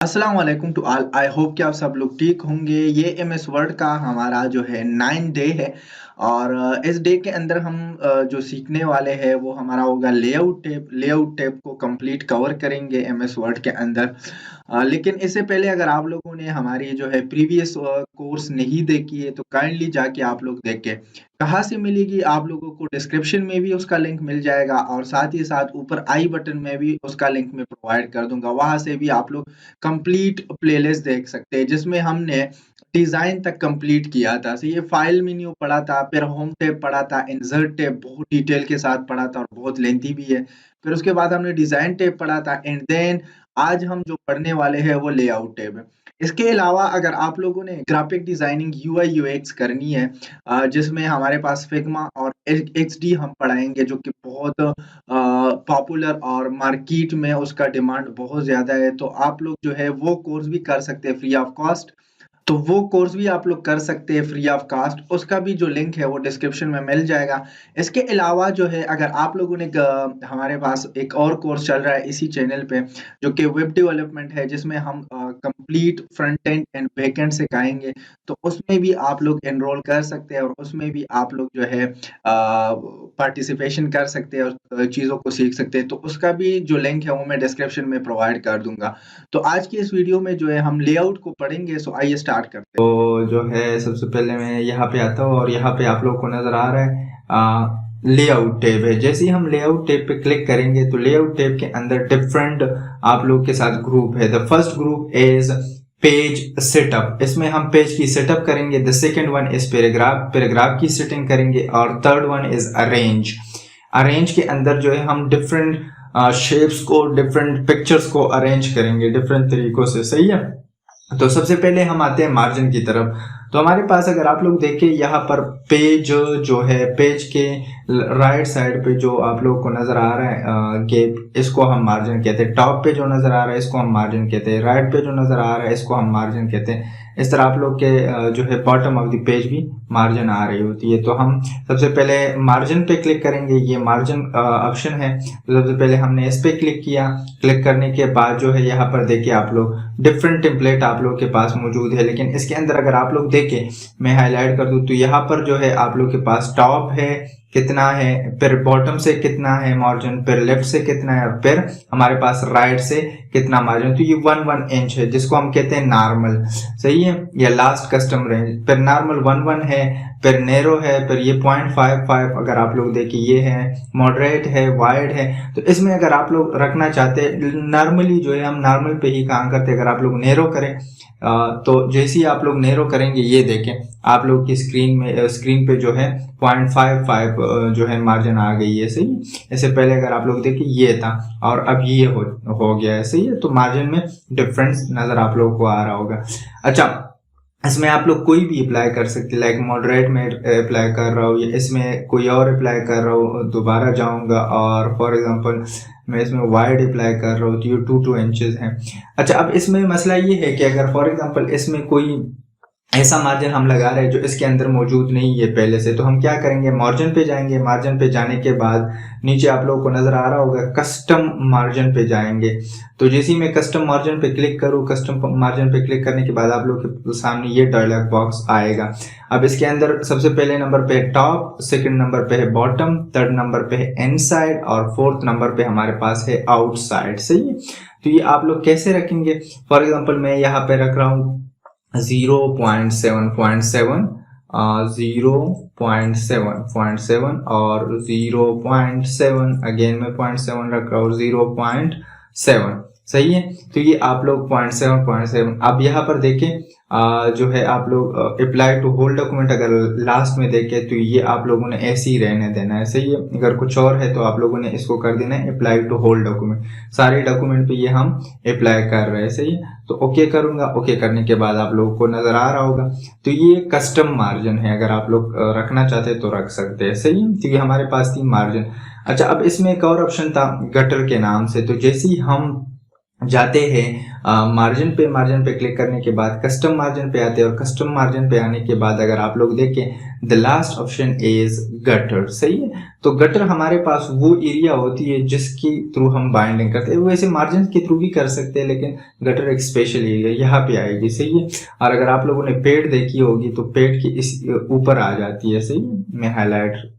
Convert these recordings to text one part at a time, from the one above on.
अस्सलाम वालेकुम to all. I hope कि आप सब लोग ठीक होंगे। ये एमएस वर्ड का हमारा जो है 9 डे है और इस डे के अंदर हम जो सीखने वाले हैं वो हमारा होगा लेआउट टैब को कंप्लीट कवर करेंगे एमएस वर्ड के अंदर। लेकिन इससे पहले अगर आप लोगों ने हमारी जो है प्रीवियस कोर्स नहीं देखी है तो काइंडली जाके आप लोग देखें। कहाँ से मिलेगी आप लोगों को? डिस्क्रिप्शन में भी उसका लिंक मिल जाएगा और साथ ही साथ ऊपर आई बटन में भी उसका लिंक मैं प्रोवाइड कर दूंगा। वहां से भी आप लोग कंप्लीट प्लेलिस्ट देख सकते हैं जिसमें हमने डिजाइन तक कंप्लीट किया था। तो ये फाइल मेन्यू पढ़ा था, फिर होम टैब पढ़ा था, इंसर्ट टैब बहुत डिटेल के साथ पढ़ा था और बहुत लेंथी भी है। फिर उसके बाद हमने डिजाइन टैब पढ़ा था एंड देन आज हम जो पढ़ने वाले हैं वो लेआउट टैब है। इसके अलावा अगर आप लोगों ने ग्राफिक डिजाइनिंग यूआई यूएक्स करनी है जिसमें हमारे पास फिग्मा और एक्सडी हम पढ़ाएंगे जो कि बहुत पॉपुलर और मार्केट में उसका डिमांड बहुत ज़्यादा है, तो आप लोग जो है वो कोर्स भी कर सकते हैं फ्री ऑफ कॉस्ट। तो वो कोर्स भी आप लोग कर सकते हैं फ्री ऑफ कॉस्ट। उसका भी जो लिंक है वो डिस्क्रिप्शन में मिल जाएगा। इसके अलावा जो है अगर आप लोगों ने हमारे पास एक और कोर्स चल रहा है इसी चैनल पे जो कि वेब डेवलपमेंट है जिसमें हम complete front end and back and सिखाएंगे। तो उसमें भी आप लोग एनरोल कर सकते हैं और उसमें भी आप लोग जो है पार्टिसिपेशन कर सकते हैं और चीज़ों को सीख सकते हैं। तो उसका भी जो लिंक है वो मैं डिस्क्रिप्शन में प्रोवाइड कर दूंगा। तो आज की इस वीडियो में जो है हम लेआउट को पढ़ेंगे। सो आइए स्टार्ट करते हैं। तो जो है सबसे पहले मैं यहाँ पे आता हूँ और यहाँ पे आप लोग को नजर आ रहा है लेआउट टैब है। जैसे ही हम लेआउट टैब पे क्लिक करेंगे तो लेआउट टैब के अंदर डिफरेंट आप लोग के साथ ग्रुप है। The first group is page setup. इसमें हम पेज की सेटअप करेंगे। The second one is paragraph की सेटिंग करेंगे और third one is arrange. Arrange के अंदर जो है हम डिफरेंट शेप्स को, डिफरेंट पिक्चर्स को अरेंज करेंगे डिफरेंट तरीकों से। सही है। तो सबसे पहले हम आते हैं मार्जिन की तरफ। तो हमारे पास अगर आप लोग देखें यहाँ पर पेज जो है, पेज के राइट साइड पे जो आप लोग को नजर आ रहा है गैप, इसको हम मार्जिन कहते हैं। टॉप पे जो नजर आ रहा है इसको हम मार्जिन कहते हैं। राइट पे जो नजर आ रहा है इसको हम मार्जिन कहते हैं। इस तरह आप लोग के जो है बॉटम ऑफ द पेज भी मार्जिन आ रही होती है। तो हम सबसे पहले मार्जिन पे क्लिक करेंगे। ये मार्जिन ऑप्शन है। तो सबसे पहले हमने इस पे क्लिक किया। क्लिक करने के बाद जो है यहाँ पर देखिए आप लोग डिफरेंट टेम्पलेट आप लोग के पास मौजूद है। लेकिन इसके अंदर अगर आप लोग देखें, मैं हाईलाइट कर दूं तो यहाँ पर जो है आप लोग के पास टॉप है कितना है, फिर बॉटम से कितना है मार्जिन, फिर लेफ्ट से कितना है और फिर हमारे पास राइट से कितना मार्जिन। तो ये 1 इंच है जिसको हम कहते हैं नॉर्मल। सही है। या लास्ट कस्टम रेंज। फिर नॉर्मल 1 है, फिर नैरो है, फिर ये 0.55 अगर आप लोग देखिए ये है, मॉडरेट है, वाइड है। तो इसमें अगर आप लोग रखना चाहते हैं नॉर्मली जो है हम नॉर्मल पे ही काम करते हैं। अगर आप लोग नैरो करें तो जैसे ही आप लोग नैरो करेंगे ये देखें आप लोग की स्क्रीन पे जो है 0.55 जो है मार्जिन आ गई है। सही। इससे पहले अगर आप लोग देखिए ये था और अब ये हो गया है। सही है। तो मार्जिन में डिफरेंस नजर आप लोग को आ रहा होगा। अच्छा, इसमें आप लोग कोई भी अप्लाई कर सकते हैं। लाइक मॉडरेट में अप्लाई कर रहा हूँ या इसमें कोई और अप्लाई कर रहा हूँ, दोबारा जाऊंगा और फॉर एग्जांपल मैं इसमें वाइड अप्लाई कर रहा हूँ तो ये 2 इंचेस हैं। अच्छा, अब इसमें मसला ये है कि अगर फॉर एग्जांपल इसमें कोई ऐसा मार्जिन हम लगा रहे हैं जो इसके अंदर मौजूद नहीं है पहले से, तो हम क्या करेंगे, मार्जिन पे जाएंगे। मार्जिन पे जाने के बाद नीचे आप लोगों को नजर आ रहा होगा कस्टम मार्जिन पे जाएंगे। तो जैसे ही मैं कस्टम मार्जिन पे क्लिक करूँ, कस्टम मार्जिन पे क्लिक करने के बाद आप लोग के सामने ये डायलॉग बॉक्स आएगा। अब इसके अंदर सबसे पहले नंबर पे है टॉप, सेकंड नंबर पे है बॉटम, थर्ड नंबर पे है इनसाइड और फोर्थ नंबर पे हमारे पास है आउटसाइड। सही है। तो ये आप लोग कैसे रखेंगे, फॉर एग्जाम्पल मैं यहाँ पे रख रहा हूँ 0.7.7, 0.7.7 और 0.7, अगेन मैं 0.7 रख रहा हूँ, 0.7। सही है। तो ये आप लोग 0.7. अब यहाँ पर देखें जो है आप लोग अप्लाई टू होल डॉक्यूमेंट अगर लास्ट में देखें तो ये आप लोगों ने ऐसे ही रहने देना है। सही है। अगर कुछ और है तो आप लोगों ने इसको कर देना है अप्लाई टू होल डॉक्यूमेंट। सारे डॉक्यूमेंट पे ये हम अप्लाई कर रहे हैं। सही है। तो ओके करूंगा। ओके करने के बाद आप लोगों को नजर आ रहा होगा। तो ये कस्टम मार्जिन है, अगर आप लोग रखना चाहते हैं तो रख सकते हैं। सही है। क्योंकि हमारे पास थी मार्जिन। अच्छा, अब इसमें एक और ऑप्शन था गटर के नाम से। तो जैसे ही हम जाते हैं मार्जिन पे क्लिक करने के बाद कस्टम मार्जिन पे आते हैं, और कस्टम मार्जिन पे आने के बाद अगर आप लोग देखें the last option is gutter. सही है, तो गटर हमारे पास वो एरिया होती है जिसके थ्रू हम बाइंडिंग करते हैं। वैसे मार्जिन के थ्रू भी कर सकते हैं, लेकिन गटर एक स्पेशल एरिया यहाँ पे आएगी। सही है, और अगर आप लोगों ने पेड़ देखी होगी तो पेड़ के इस ऊपर आ जाती है। सही है,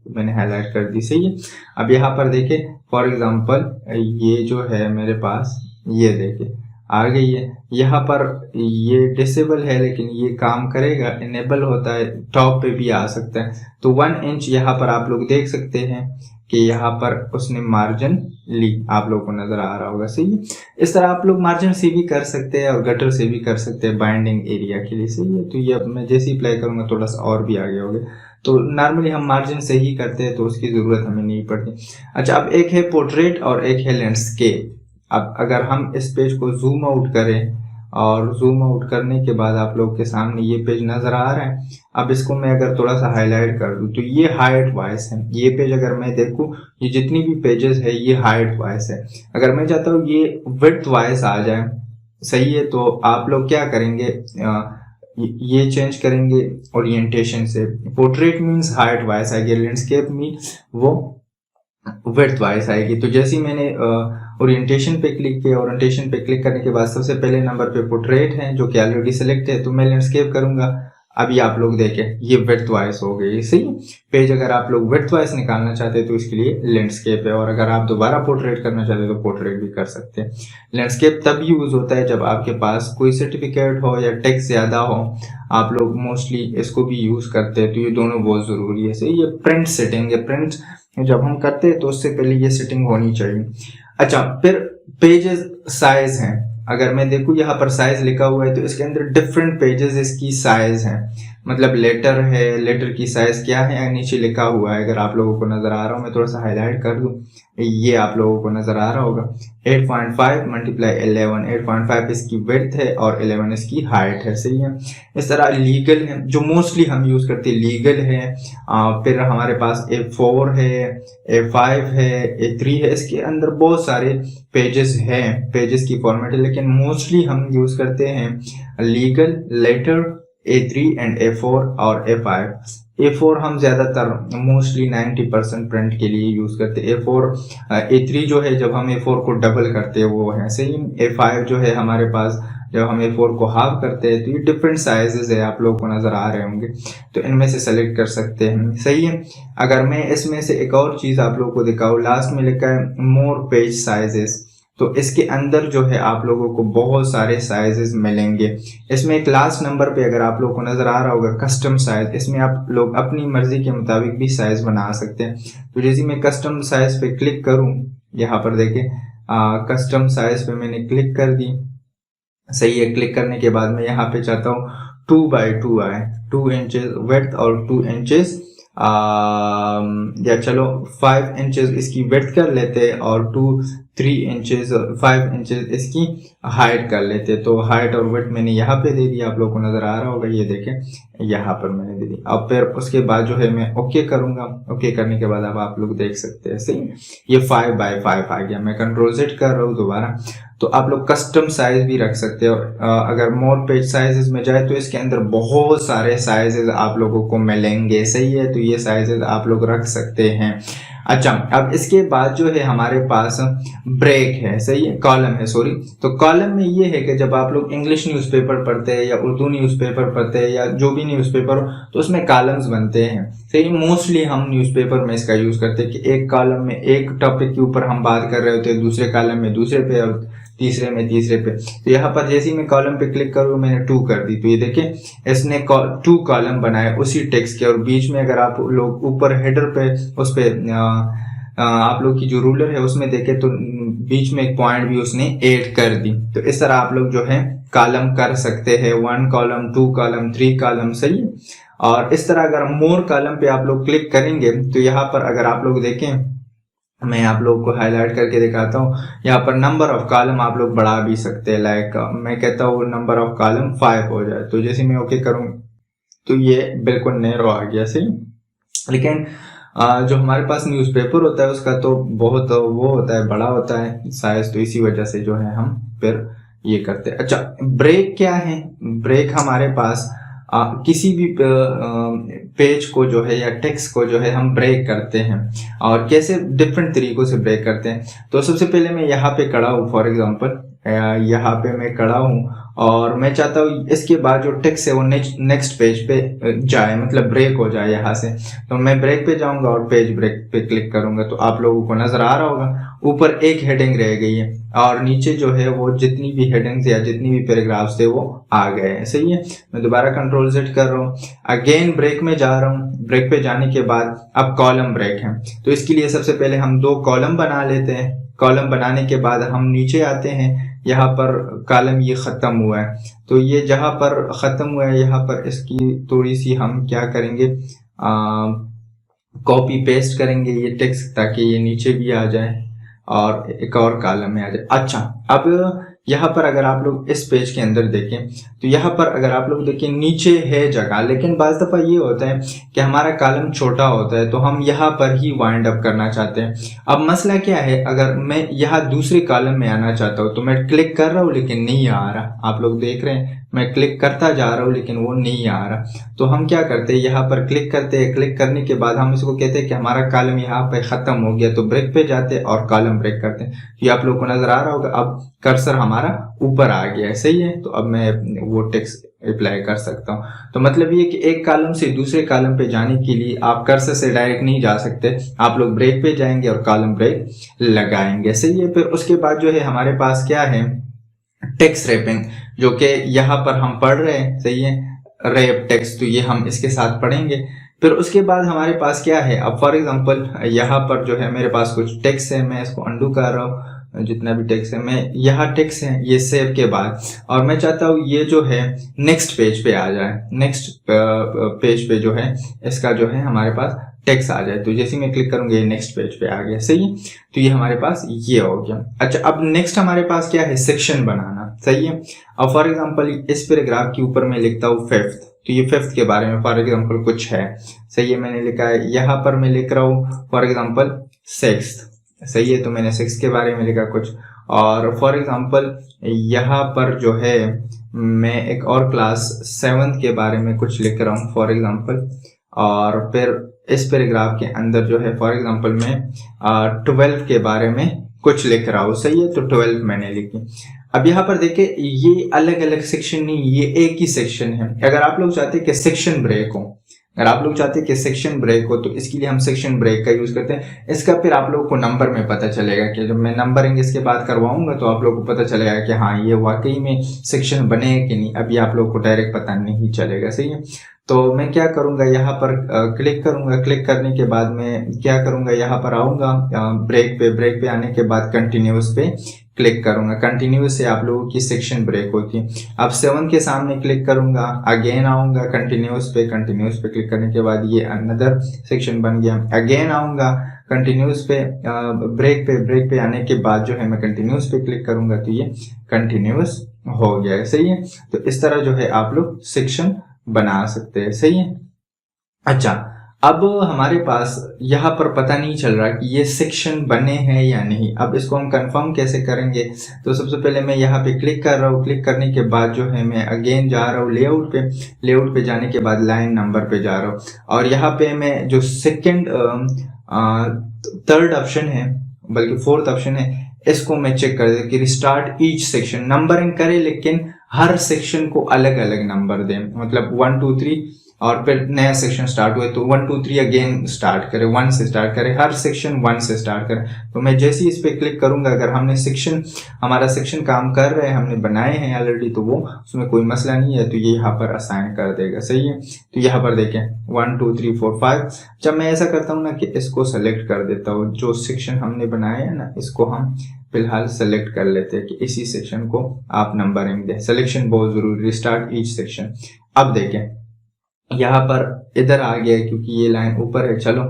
मैंने हाईलाइट कर दी। सही है, अब यहाँ पर देखें फॉर एग्जाम्पल ये जो है मेरे पास, ये देखिए आ गई है। यहाँ पर ये डिसेबल है लेकिन ये काम करेगा, इनेबल होता है, टॉप पे भी आ सकता है। तो 1 इंच यहाँ पर आप लोग देख सकते हैं कि यहाँ पर उसने मार्जिन ली, आप लोगों को नजर आ रहा होगा। सही है, इस तरह आप लोग मार्जिन से भी कर सकते हैं और गटर से भी कर सकते हैं बाइंडिंग एरिया के लिए। सही है, तो ये अब मैं जैसे ही अप्लाई करूंगा थोड़ा सा और भी आगे होगा। तो नॉर्मली हम मार्जिन से ही करते हैं तो उसकी जरूरत हमें नहीं पड़ती। अच्छा, अब एक है पोर्ट्रेट और एक है लैंडस्केप। अब अगर हम इस पेज को जूम आउट करें, और जूम आउट करने के बाद आप लोग के सामने ये पेज नजर आ रहा है। अब इसको मैं अगर थोड़ा सा हाईलाइट कर दूं तो ये हाइट वाइज है। ये पेज अगर मैं देखूं, ये जितनी भी पेजेस है ये हाइट वाइज है। अगर मैं चाहता हूँ ये विड्थ वाइज आ जाए, सही है, तो आप लोग क्या करेंगे, ये चेंज करेंगे ओरिएंटेशन से। पोर्ट्रेट मीन्स हाइट वाइज आएगी, लैंडस्केप मीन वो विड्थ वाइज आएगी। तो जैसे ही मैंने ओरिएंटेशन पे क्लिक किया, ओरिएंटेशन पे क्लिक करने के बाद सबसे पहले नंबर पे पोर्ट्रेट है जो कि ऑलरेडी सिलेक्ट है, तो मैं लैंडस्केप करूंगा। अभी आप लोग देखें ये विड्थ वाइज हो गई। सही पेज अगर आप लोग विड्थ वाइज निकालना चाहते हैं तो इसके लिए लैंडस्केप है, और अगर आप दोबारा पोर्ट्रेट करना चाहते हैं तो पोर्ट्रेट भी कर सकते हैं। लैंडस्केप तब यूज होता है जब आपके पास कोई सर्टिफिकेट हो या टेक्स्ट ज्यादा हो, आप लोग मोस्टली इसको भी यूज करते हैं, तो ये दोनों बहुत जरूरी है। सही, ये प्रिंट सेटिंग है, प्रिंट जब हम करते हैं तो उससे पहले ये सेटिंग होनी चाहिए। अच्छा, फिर पेजेस साइज हैं। अगर मैं देखूं यहाँ पर साइज लिखा हुआ है तो इसके अंदर डिफरेंट पेजेस इसकी साइज है, मतलब लेटर है, लेटर की साइज क्या है नीचे लिखा हुआ है। अगर आप लोगों को नजर आ रहा हो, मैं थोड़ा सा हाईलाइट कर दूं, ये आप लोगों को नजर आ रहा होगा 8.5 मल्टीप्लाई 11। 8.5 इसकी विड्थ है और 11 इसकी हाइट है। सही है, इस तरह लीगल है जो मोस्टली हम यूज करते हैं, लीगल है। फिर हमारे पास A4 है, A5 है, A3 है। इसके अंदर बहुत सारे पेजेस हैं, पेजेस की फॉर्मेट है, लेकिन मोस्टली हम यूज करते हैं legal, letter, A3 and A4 और A5। A4 हम ज्यादातर मोस्टली 90% प्रिंट के लिए यूज करते हैं। A4 A3 जो है जब हम A4 को डबल करते हैं वो है। सही, A5 जो है हमारे पास जब हम A4 को हाफ करते हैं। तो ये डिफरेंट साइजेस है, आप लोगों को नजर आ रहे होंगे, तो इनमें से सेलेक्ट कर सकते हैं। सही है, अगर मैं इसमें से एक और चीज आप लोगों को दिखाऊं, लास्ट में लिखा है मोर पेज साइजेस, तो इसके अंदर जो है आप लोगों को बहुत सारे साइजेस मिलेंगे। इसमें एक लास्ट नंबर पे अगर आप लोगों को नजर आ रहा होगा कस्टम साइज, इसमें आप लोग अपनी मर्जी के मुताबिक भी साइज बना सकते हैं। तो जैसे मैं कस्टम साइज पे क्लिक करूं, यहाँ पर देखें कस्टम साइज पे मैंने क्लिक कर दी। सही है, क्लिक करने के बाद मैं यहाँ पे चाहता हूँ 2x2 आए, 2 इंचेस विड्थ और 2 इंचेस या चलो 5 इंचेस इसकी विड्थ कर लेते हैं और 3 इंचेस 5 इंचेस इसकी हाइट कर लेते। तो हाइट और विड्थ मैंने यहाँ पे दे दिया, आप लोगों को नजर आ रहा होगा, ये देखें यहाँ पर मैंने दे दी। अब फिर उसके बाद जो है मैं ओके करूंगा। ओके करने के बाद अब आप लोग देख सकते हैं, सही ये 5x5 आ गया। मैं कंट्रोल Z कर रहा हूँ दोबारा, तो आप लोग कस्टम साइज भी रख सकते हो। अगर मोर पेज साइजेस में जाए तो इसके अंदर बहुत सारे साइजेस आप लोगों को मिलेंगे। सही है, तो ये साइजेस आप लोग रख सकते हैं। अच्छा, अब इसके बाद जो है हमारे पास ब्रेक है, सही है, कॉलम है, सॉरी। तो कॉलम में ये है कि जब आप लोग इंग्लिश न्यूज़पेपर पढ़ते हैं या उर्दू न्यूज़पेपर पढ़ते हैं या जो भी न्यूज़पेपर हो, तो उसमें कॉलम्स बनते हैं। सही, मोस्टली हम न्यूज़पेपर में इसका यूज करते हैं कि एक कॉलम में एक टॉपिक के ऊपर हम बात कर रहे होते हैं, दूसरे कॉलम में दूसरे पे और तीसरे में तीसरे पे। तो यहाँ पर जैसे ही मैं कॉलम पे क्लिक करूँ, मैंने 2 कर दी, तो ये देखें इसने 2 कॉलम बनाए उसी टेक्स्ट के, और बीच में अगर आप लोग ऊपर हेडर पे उस पे आप लोग की जो रूलर है उसमें देखें तो बीच में एक पॉइंट भी उसने ऐड कर दी। तो इस तरह आप लोग जो है कॉलम कर सकते हैं, 1 कॉलम, 2 कॉलम, 3 कॉलम। सही है, और इस तरह अगर मोर कॉलम पे आप लोग क्लिक करेंगे तो यहाँ पर अगर आप लोग देखें, मैं आप लोगों को हाईलाइट करके दिखाता हूँ, यहाँ पर नंबर ऑफ कॉलम आप लोग बढ़ा भी सकते हैं। लाइक मैं कहता हूँ नंबर ऑफ कॉलम 5 हो जाए, तो जैसे मैं ओके करूँ तो ये बिल्कुल नैरो आ गया। सही, लेकिन जो हमारे पास न्यूज़पेपर होता है उसका तो बहुत वो होता है, बड़ा होता है साइज, तो इसी वजह से जो है हम फिर ये करते हैं। अच्छा, ब्रेक क्या है? ब्रेक हमारे पास किसी भी पेज को जो है या टेक्स्ट को जो है हम ब्रेक करते हैं, और कैसे डिफरेंट तरीकों से ब्रेक करते हैं। तो सबसे पहले मैं यहाँ पे खड़ा हूँ, फॉर एग्जांपल यहाँ पे मैं खड़ा हूँ और मैं चाहता हूँ इसके बाद जो टेक्स्ट है वो नेक्स्ट पेज पे जाए, मतलब ब्रेक हो जाए यहाँ से। तो मैं ब्रेक पे जाऊंगा और पेज ब्रेक पे क्लिक करूंगा, तो आप लोगों को नजर आ रहा होगा ऊपर एक हेडिंग रह गई है और नीचे जो है वो जितनी भी हेडिंग्स या जितनी भी पैराग्राफ्स थे वो आ गए हैं। सही है, मैं दोबारा कंट्रोल Z कर रहा हूँ, अगेन ब्रेक में जा रहा हूँ। ब्रेक पे जाने के बाद अब कॉलम ब्रेक है, तो इसके लिए सबसे पहले हम 2 कॉलम बना लेते हैं। कॉलम बनाने के बाद हम नीचे आते हैं, यहाँ पर कॉलम ये खत्म हुआ है, तो ये जहां पर खत्म हुआ है यहाँ पर इसकी थोड़ी सी हम क्या करेंगे, कॉपी पेस्ट करेंगे ये टेक्स्ट, ताकि ये नीचे भी आ जाए और एक और कॉलम में आ जाए। अच्छा, अब यहाँ पर अगर आप लोग इस पेज के अंदर देखें तो यहाँ पर अगर आप लोग देखें नीचे है जगह, लेकिन बाज़ दफ़ा ये होता है कि हमारा कॉलम छोटा होता है तो हम यहाँ पर ही वाइंड अप करना चाहते हैं। अब मसला क्या है, अगर मैं यहाँ दूसरे कॉलम में आना चाहता हूँ तो मैं क्लिक कर रहा हूँ लेकिन नहीं आ रहा। आप लोग देख रहे हैं मैं क्लिक करता जा रहा हूँ लेकिन वो नहीं आ रहा। तो हम क्या करते हैं, यहाँ पर क्लिक करते हैं, क्लिक करने के बाद हम इसको कहते हैं कि हमारा कॉलम यहाँ पे खत्म हो गया, तो ब्रेक पे जाते हैं और कॉलम ब्रेक करते हैं। ये आप लोग को नजर आ रहा होगा, अब कर्सर हमारा ऊपर आ गया है। सही है, तो अब मैं वो टेक्स्ट अप्लाई कर सकता हूँ। तो मतलब ये कि एक कॉलम से दूसरे कॉलम पे जाने के लिए आप कर्सर से डायरेक्ट नहीं जा सकते, आप लोग ब्रेक पे जाएंगे और कॉलम ब्रेक लगाएंगे। सही है, फिर उसके बाद जो है हमारे पास क्या है, टेक्स्ट रैपिंग, जो कि यहाँ पर हम पढ़ रहे हैं। सही है, रैप टेक्स्ट, तो ये हम इसके साथ पढ़ेंगे। फिर उसके बाद हमारे पास क्या है, अब फॉर एग्जांपल यहाँ पर जो है मेरे पास कुछ टेक्स्ट है, मैं इसको अंडू कर रहा हूँ, जितना भी टेक्स्ट है मैं यहाँ टेक्स्ट है ये सेव के बाद, और मैं चाहता हूँ ये जो है नेक्स्ट पेज पे आ जाए। नेक्स्ट पेज पे जो है इसका जो है हमारे पास टेक्स्ट आ जाए, तो जैसे मैं क्लिक करूंगा ये नेक्स्ट पेज पे आ गया। सही है, तो ये हमारे पास ये हो गया। अच्छा, अब नेक्स्ट हमारे पास क्या है, सेक्शन बनाना। सही है, अब फॉर एग्जांपल इस पैराग्राफ के ऊपर मैं लिखता हूँ 5th, तो ये 5th के बारे में फॉर एग्जांपल कुछ है। सही है, मैंने लिखा है, यहाँ पर मैं लिख रहा हूँ फॉर एग्जांपल 6th। सही है, तो मैंने 6th के बारे में लिखा कुछ, और फॉर एग्जांपल यहाँ पर जो है मैं एक और क्लास 7th के बारे में कुछ लिख रहा हूँ फॉर एग्जांपल, और फिर इस पैराग्राफ के अंदर जो है फॉर एग्जांपल मैं 12 के बारे में कुछ लिख रहा हूँ। सही है, तो 12 मैंने लिखी। अब यहाँ पर देखिए ये अलग अलग सेक्शन नहीं, ये एक ही सेक्शन है। अगर आप लोग चाहते हैं कि सेक्शन ब्रेक हो, अगर आप लोग चाहते हैं कि सेक्शन ब्रेक हो, तो इसके लिए हम सेक्शन ब्रेक का यूज करते हैं। इसका फिर आप लोगों को नंबर में पता चलेगा कि जब मैं नंबरिंग इसके बाद करवाऊंगा तो आप लोगों को पता चलेगा कि हाँ ये वाकई में सेक्शन बने हैं कि नहीं। अभी आप लोग को डायरेक्ट पता नहीं चलेगा। सही है, तो मैं क्या करूंगा, यहाँ पर क्लिक करूंगा। क्लिक करने के बाद मैं क्या करूंगा, यहाँ पर आऊंगा ब्रेक पे। ब्रेक पे आने के बाद कंटिन्यूस पे क्लिक करूंगा। कंटिन्यूस से आप लोगों की सेक्शन ब्रेक होती है। अब 7 के सामने क्लिक करूंगा, अगेन आऊंगा कंटिन्यूस पे। कंटिन्यूस पे क्लिक करने के बाद ये अनदर सेक्शन बन गया। अगेन आऊंगा कंटिन्यूस पे, ब्रेक पे आने के बाद जो है मैं कंटिन्यूस पे क्लिक करूंगा, तो ये कंटिन्यूस हो गया है। सही है, तो इस तरह जो है आप लोग सेक्शन बना सकते हैं। सही है, अच्छा अब हमारे पास यहाँ पर पता नहीं चल रहा कि ये सेक्शन बने हैं या नहीं। अब इसको हम कंफर्म कैसे करेंगे, तो सबसे पहले मैं यहाँ पे क्लिक कर रहा हूँ। क्लिक करने के बाद जो है मैं अगेन जा रहा हूँ लेआउट पे। लेआउट पे जाने के बाद लाइन नंबर पे जा रहा हूँ, और यहाँ पे मैं जो सेकंड 3rd ऑप्शन है, बल्कि 4th ऑप्शन है, इसको मैं चेक कर दे कि रिस्टार्ट ईच सेक्शन। नंबरिंग करे लेकिन हर सेक्शन को अलग अलग नंबर दें, मतलब 1 2 3 और फिर नया सेक्शन स्टार्ट हुए तो 1 2 3 अगेन स्टार्ट करें, 1 से स्टार्ट करें, हर सेक्शन 1 से स्टार्ट करें। तो मैं जैसे ही इस पे क्लिक करूंगा, अगर हमने हमारा सेक्शन काम कर रहे हैं, हमने बनाए हैं ऑलरेडी, तो वो उसमें कोई मसला नहीं है, तो ये यहाँ पर असाइन कर देगा। सही है, तो यहाँ पर देखें 1 2 3 4 5। जब मैं ऐसा करता हूँ ना कि इसको सेलेक्ट कर देता हूँ, जो सेक्शन हमने बनाए हैं ना, इसको हम फिलहाल सेलेक्ट कर लेते हैं कि इसी सेक्शन को आप नंबरिंग दें। सिलेक्शन बहुत जरूरी, रिस्टार्ट ईच सेक्शन। अब देखें यहाँ पर इधर आ गया है क्योंकि ये लाइन ऊपर है। चलो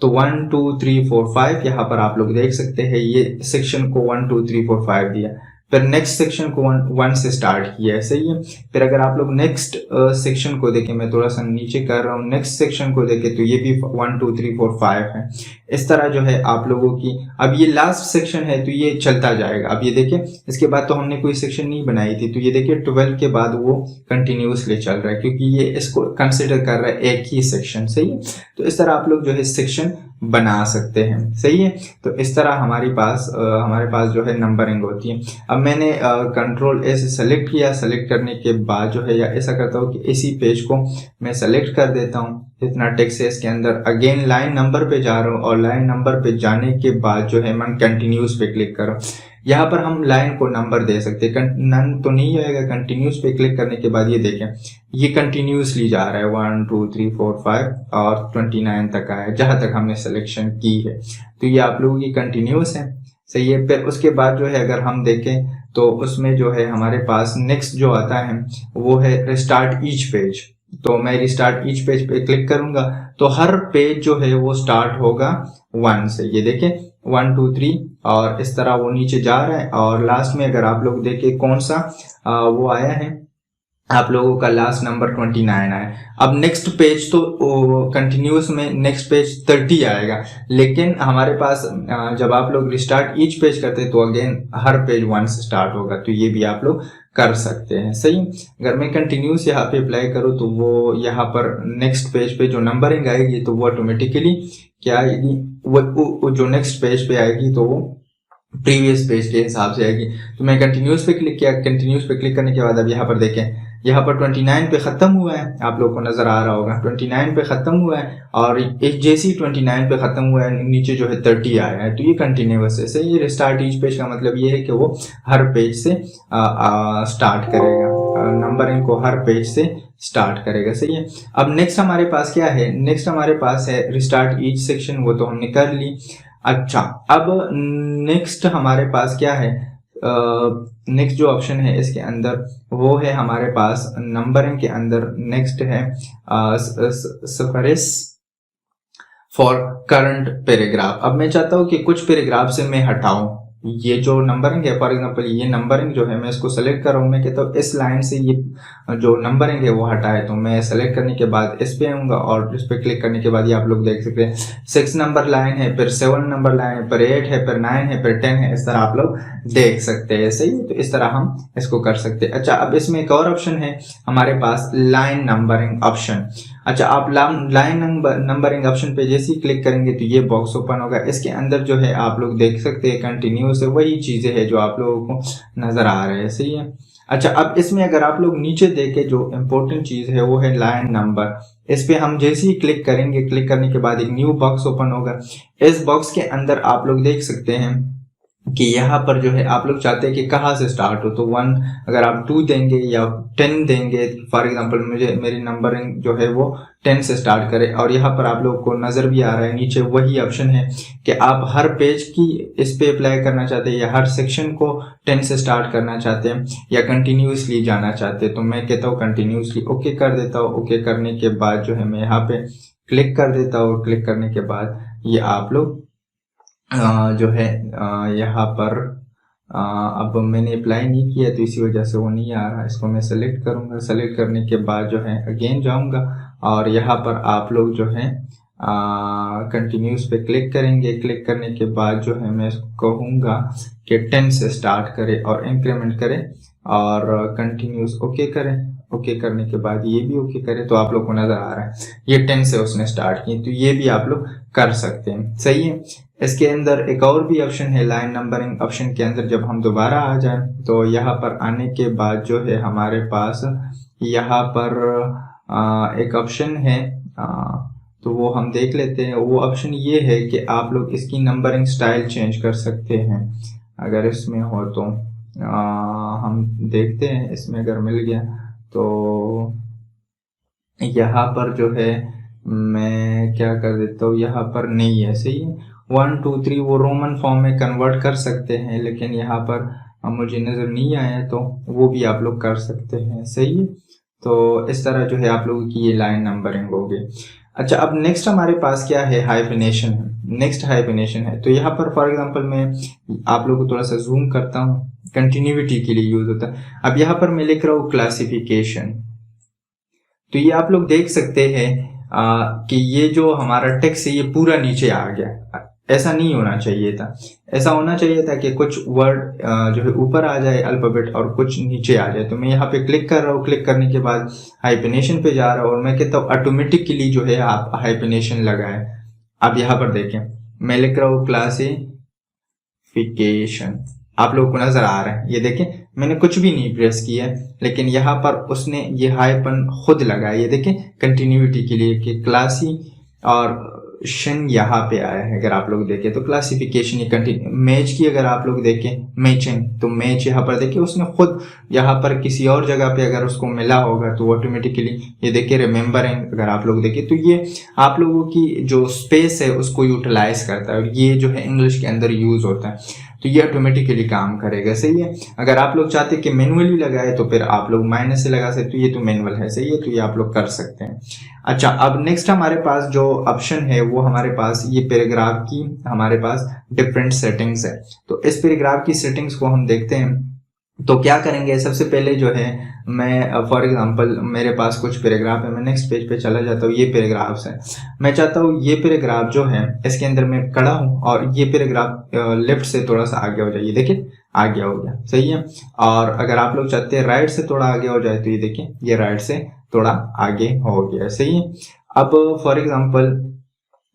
तो 1 2 3 4 5 यहाँ पर आप लोग देख सकते हैं, ये सेक्शन को 1 2 3 4 5 दिया। फिर नेक्स्ट सेक्शन को 1 से स्टार्ट किया है, सही है। फिर अगर आप लोग नेक्स्ट सेक्शन को देखें, मैं थोड़ा सा नीचे कर रहा हूँ, नेक्स्ट सेक्शन को देखें तो ये भी 1 2 3 4 5 है। इस तरह जो है आप लोगों की, अब ये लास्ट सेक्शन है तो ये चलता जाएगा। अब ये देखिए, इसके बाद तो हमने कोई सेक्शन नहीं बनाई थी, तो ये देखिए 12 के बाद वो कंटिन्यूसली चल रहा है, क्योंकि ये इसको कंसिडर कर रहा है एक ही सेक्शन, सही है। तो इस तरह आप लोग जो है सेक्शन बना सकते हैं, सही है। तो इस तरह हमारे पास जो है नंबरिंग होती है। अब मैंने कंट्रोल ए से सेलेक्ट किया, सेलेक्ट करने के बाद जो है, या ऐसा करता हूँ कि इसी पेज को मैं सेलेक्ट कर देता हूँ, इतना टेक्स्ट है इसके अंदर, अगेन लाइन नंबर पे जा रहा हूँ और लाइन नंबर पे जाने के बाद जो है मैं कंटिन्यूस पे क्लिक कर रहा हूँ। यहाँ पर हम लाइन को नंबर दे सकते हैं, नन तो नहीं आएगा। कंटिन्यूस पे क्लिक करने के बाद ये देखें, ये कंटिन्यूसली जा रहा है 1 2 3 4 5 और 29 तक आया, जहां तक हमने सिलेक्शन की है। तो ये आप लोगों की कंटिन्यूस है, सही है। फिर उसके बाद जो है अगर हम देखें तो उसमें जो है हमारे पास नेक्स्ट जो आता है वो है रिस्टार्ट ईच पेज। तो मैं रिस्टार्ट ईच पेज पे क्लिक करूंगा तो हर पेज जो है वो स्टार्ट होगा 1 से। ये देखें 1 2 3 और इस तरह वो नीचे जा रहा है, और लास्ट में अगर आप लोग देखें कौन सा वो आया है, आप लोगों का लास्ट नंबर 29 आया। अब नेक्स्ट पेज तो कंटिन्यूस में नेक्स्ट पेज 30 आएगा, लेकिन हमारे पास जब आप लोग रिस्टार्ट ईच पेज करते हैं तो अगेन हर पेज 1 से स्टार्ट होगा। तो ये भी आप लोग कर सकते हैं, सही। अगर मैं कंटिन्यूस यहाँ पे अप्लाई करूँ तो वो यहाँ पर नेक्स्ट पेज पे जो नंबरिंग आएगी तो वो ऑटोमेटिकली क्या आएगी, वो जो नेक्स्ट पेज पे आएगी तो वो प्रीवियस पेज के हिसाब से आएगी। तो मैं कंटिन्यूस पे क्लिक किया, कंटिन्यूस पे क्लिक करने के बाद अब यहाँ पर देखें, यहाँ पर 29 पे खत्म हुआ है, आप लोगों को नजर आ रहा होगा 29 पे खत्म हुआ है, और एक जैसे ही 29 पे खत्म हुआ है नीचे जो है 30 आया है। तो ये कंटिन्यूस है, सही। ये रिस्टार्ट ईच पेज का मतलब ये है कि वो हर पेज से स्टार्ट करेगा, नंबरिंग को हर पेज से स्टार्ट करेगा, सही है। अब नेक्स्ट हमारे पास क्या है, नेक्स्ट हमारे पास है रिस्टार्ट ईच सेक्शन, वो तो हमने कर ली। अच्छा, अब नेक्स्ट हमारे पास क्या है, नेक्स्ट जो ऑप्शन है इसके अंदर वो है हमारे पास नंबरिंग के अंदर नेक्स्ट है सफरिस फॉर करंट पैराग्राफ। अब मैं चाहता हूं कि कुछ पैराग्राफ से मैं हटाऊं ये जो नंबरिंग है। फॉर एग्जांपल ये नंबरिंग जो है मैं इसको सेलेक्ट कर रहा हूँ, मैं कहता हूँ इस लाइन से ये जो नंबरिंग है वो हटाए। तो मैं सेलेक्ट करने के बाद इस पे आऊंगा और इस पे क्लिक करने के बाद ये आप लोग देख सकते हैं 6 नंबर लाइन है, फिर 7 नंबर लाइन है, फिर 8 है, फिर 9 है, फिर 10 है। इस तरह आप लोग देख सकते हैं, सही। तो इस तरह हम इसको कर सकते हैं। अच्छा, अब इसमें एक और ऑप्शन है हमारे पास, लाइन नंबरिंग ऑप्शन। अच्छा, आप लाइन नंबरिंग ऑप्शन पे जैसे ही क्लिक करेंगे तो ये बॉक्स ओपन होगा। इसके अंदर जो है आप लोग देख सकते हैं कंटिन्यूस है, वही चीजें है जो आप लोगों को नजर आ रहे हैं, सही है। अच्छा, अब इसमें अगर आप लोग नीचे देखें जो इम्पोर्टेंट चीज है वो है लाइन नंबर। इस पे हम जैसे ही क्लिक करेंगे, क्लिक करने के बाद एक न्यू बॉक्स ओपन होगा। इस बॉक्स के अंदर आप लोग देख सकते हैं कि यहाँ पर जो है आप लोग चाहते हैं कि कहाँ से स्टार्ट हो। तो 1 अगर आप 2 देंगे या 10 देंगे, फॉर एग्जांपल मेरी नंबरिंग जो है वो 10 से स्टार्ट करे। और यहाँ पर आप लोग को नजर भी आ रहा है नीचे वही ऑप्शन है कि आप हर पेज की इस पे अप्लाई करना चाहते हैं या हर सेक्शन को 10 से स्टार्ट करना चाहते हैं या कंटिन्यूसली जाना चाहते हैं। तो मैं कहता हूँ कंटिन्यूसली, ओके कर देता हूँ। ओके करने के बाद जो है मैं यहाँ पे क्लिक कर देता हूँ। क्लिक करने के बाद ये आप लोग जो है यहाँ पर अब मैंने अप्लाई नहीं किया तो इसी वजह से वो नहीं आ रहा। इसको मैं सेलेक्ट करूंगा, सेलेक्ट करने के बाद जो है अगेन जाऊंगा और यहाँ पर आप लोग जो है कंटिन्यूस पे क्लिक करेंगे। क्लिक करने के बाद जो है मैं इसको कहूँगा कि 10 से स्टार्ट करें और इंक्रीमेंट करें और कंटिन्यूस ओके करें। ओके करने के बाद ये भी ओके करें तो आप लोग को नजर आ रहा है ये 10 से उसने स्टार्ट की। तो ये भी आप लोग कर सकते हैं, सही है। इसके अंदर एक और भी ऑप्शन है लाइन नंबरिंग ऑप्शन के अंदर। जब हम दोबारा आ जाए तो यहाँ पर आने के बाद जो है हमारे पास यहाँ पर एक ऑप्शन है, तो वो हम देख लेते हैं। वो ऑप्शन ये है कि आप लोग इसकी नंबरिंग स्टाइल चेंज कर सकते हैं। अगर इसमें हो तो हम देखते हैं, इसमें अगर मिल गया तो यहाँ पर जो है मैं क्या कर देता हूँ, यहाँ पर नहीं है, सही है। 1 2 3 वो रोमन फॉर्म में कन्वर्ट कर सकते हैं, लेकिन यहाँ पर मुझे नज़र नहीं आया तो वो भी आप लोग कर सकते हैं, सही है। तो इस तरह जो है आप लोगों की ये लाइन नंबरिंग होगी। अच्छा, अब नेक्स्ट हमारे पास क्या है, हाइफिनेशन है। नेक्स्ट हाइफिनेशन है। तो यहाँ पर फॉर एग्जांपल मैं आप लोगों को थोड़ा सा जूम करता हूँ, कंटिन्यूटी के लिए यूज होता है। अब यहाँ पर मैं लिख रहा हूँ क्लासिफिकेशन, तो ये आप लोग देख सकते हैं कि ये जो हमारा टेक्स्ट है ये पूरा नीचे आ गया। ऐसा नहीं होना चाहिए था, ऐसा होना चाहिए था कि कुछ वर्ड जो है ऊपर आ जाए अल्फाबेट और कुछ नीचे आ जाए। तो मैं यहाँ पे क्लिक कर रहा हूँ, क्लिक करने के बाद हाइफिनेशन पे जा रहा हूँ और मैं कहता हूँ ऑटोमेटिकली जो है आप हाइफिनेशन लगाए। अब यहाँ पर देखें मैं लिख रहा हूँ क्लासिफिकेशन, आप लोगों को नजर आ रहा है, ये देखें मैंने कुछ भी नहीं प्रेस किया है, लेकिन यहाँ पर उसने ये हाइफन खुद लगाया। ये देखें कंटिन्यूटी के लिए कि क्लासी और शन यहाँ पे आया है। अगर आप लोग देखें तो क्लासिफिकेशन ये कंटिन्यू, मैच की अगर आप लोग देखें मैचिंग, तो मैच यहाँ पर देखिए उसने खुद यहाँ पर किसी और जगह पे अगर उसको मिला होगा तो ऑटोमेटिकली ये देखिए रिमेम्बरिंग अगर आप लोग देखें तो ये आप लोगों की जो स्पेस है उसको यूटिलाइज करता है और ये जो है इंग्लिश के अंदर यूज होता है, तो ये ऑटोमेटिकली काम करेगा। सही है। अगर आप लोग चाहते हैं कि मैनुअली लगाए तो फिर आप लोग माइनस से लगा सकते हो, ये तो मैनुअल है। सही है, तो ये आप लोग कर सकते हैं। अच्छा, अब नेक्स्ट हमारे पास जो ऑप्शन है वो हमारे पास ये पैराग्राफ की हमारे पास डिफरेंट सेटिंग्स है। तो इस पैराग्राफ की सेटिंग्स को हम देखते हैं। तो क्या करेंगे, सबसे पहले जो है मैं फॉर एग्जांपल मेरे पास कुछ पैराग्राफ है, मैं नेक्स्ट पेज पे चला जाता हूँ। ये पैराग्राफ्स है, मैं चाहता हूँ ये पैराग्राफ जो है इसके अंदर मैं खड़ा हूँ और ये पैराग्राफ लेफ्ट से थोड़ा सा आगे हो जाए। ये देखिए आगे हो गया। सही है। और अगर आप लोग चाहते हैं राइट से थोड़ा आगे हो जाए तो ये देखिए ये राइट से थोड़ा आगे हो गया। सही है। अब फॉर एग्जांपल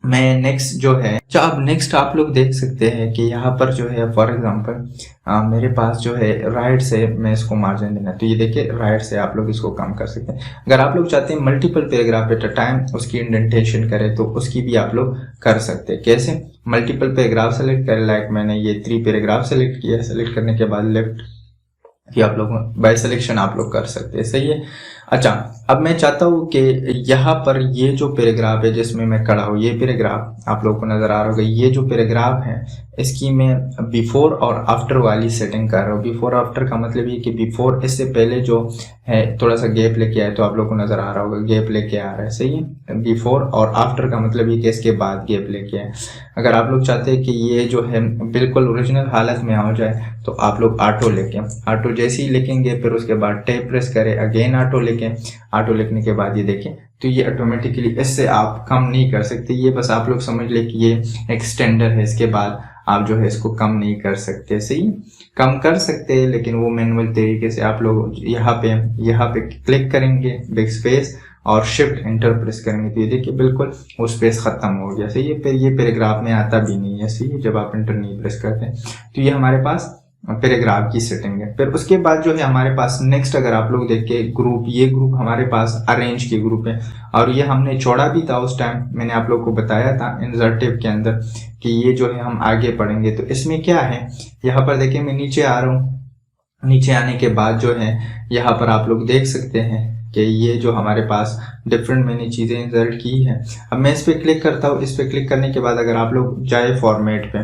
मैं नेक्स्ट जो है, अब नेक्स्ट आप लोग देख सकते हैं कि यहाँ पर जो है फॉर एग्जांपल मेरे पास जो है राइट से मैं इसको मार्जिन देना, तो ये देखिए राइट से आप लोग इसको कम कर सकते हैं। अगर आप लोग चाहते हैं multiple paragraph at a time उसकी इंडेंटेशन करें तो उसकी भी आप लोग कर सकते हैं। कैसे, मल्टीपल पैराग्राफ सेलेक्ट करें, लाइक मैंने ये 3 पैराग्राफ सेलेक्ट किया, सेलेक्ट करने के बाद लेफ्ट कि आप लोग बाय सिलेक्शन आप लोग कर सकते हैं। सही है। अच्छा, अब मैं चाहता हूँ कि यहाँ पर ये जो पैराग्राफ है जिसमें मैं खड़ा हूँ, ये पैराग्राफ आप लोगों को नजर आ रहा होगा, ये जो पैराग्राफ है इसकी मैं बिफोर और आफ्टर वाली सेटिंग कर रहा हूँ। बिफोर आफ्टर का मतलब ये कि बिफोर इससे पहले जो है थोड़ा सा गैप लेके आए, तो आप लोगों को नजर आ रहा होगा गैप लेके आ रहा है। सही है। बिफोर और आफ्टर का मतलब ये कि इसके बाद गैप लेके आए। अगर आप लोग चाहते हैं कि ये जो है बिल्कुल ओरिजिनल हालत में हो जाए तो आप लोग ऑटो लेके, ऑटो जैसे ही लिखेंगे फिर उसके बाद टैब प्रेस करें, अगेन ऑटो लेके, ऑटो लिखने के बाद ये देखें तो ये ऑटोमेटिकली, इससे आप कम नहीं कर सकते। ये बस आप लोग समझ ले कि ये एक्सटेंडर है, इसके बाद आप जो है इसको कम नहीं कर सकते। सही, कम कर सकते हैं लेकिन वो मैनुअल तरीके से आप लोग यहाँ पे क्लिक करेंगे बैक स्पेस और शिफ्ट एंटर प्रेस करेंगे तो ये देखिए बिल्कुल वो स्पेस खत्म हो गया। सही है। फिर ये पैराग्राफ में आता भी नहीं है। सही है, जब आप एंटर नहीं प्रेस करते। तो ये हमारे पास पैराग्राफ की सेटिंग है। फिर उसके बाद जो है हमारे पास नेक्स्ट अगर आप लोग देखें ग्रुप, ये ग्रुप हमारे पास अरेंज के ग्रुप है और ये हमने छोड़ा भी था उस टाइम, मैंने आप लोग को बताया था इंसर्टिव के अंदर कि ये जो है हम आगे पढ़ेंगे। तो इसमें क्या है, यहाँ पर देखिए मैं नीचे आ रहा हूँ, नीचे आने के बाद जो है यहाँ पर आप लोग देख सकते हैं कि ये जो हमारे पास डिफरेंट मैंने चीज़ें इंसर्ट की है। अब मैं इस पर क्लिक करता हूँ, इस पर क्लिक करने के बाद अगर आप लोग जाए फॉर्मेट पे,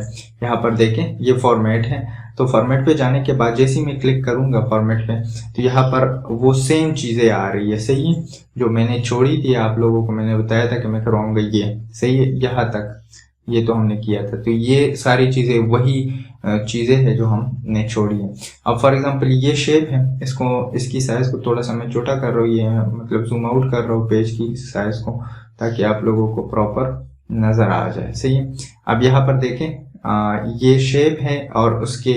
यहाँ पर देखें ये फॉर्मेट है, तो फॉर्मेट पे जाने के बाद जैसे ही मैं क्लिक करूंगा फॉर्मेट पे तो यहाँ पर वो सेम चीज़ें आ रही है। सही है, जो मैंने छोड़ी थी आप लोगों को मैंने बताया था कि मैं करवाऊंगा ये। सही है, यहाँ तक ये तो हमने किया था, तो ये सारी चीज़ें वही चीज़ें हैं जो हमने छोड़ी है। अब फॉर एग्जांपल ये शेप है, इसको इसकी साइज को थोड़ा सा मैं छोटा कर रहा हूँ, ये मतलब जूम आउट कर रहा हूँ पेज की साइज को ताकि आप लोगों को प्रॉपर नज़र आ जाए। सही है। अब यहाँ पर देखें ये शेप है और उसके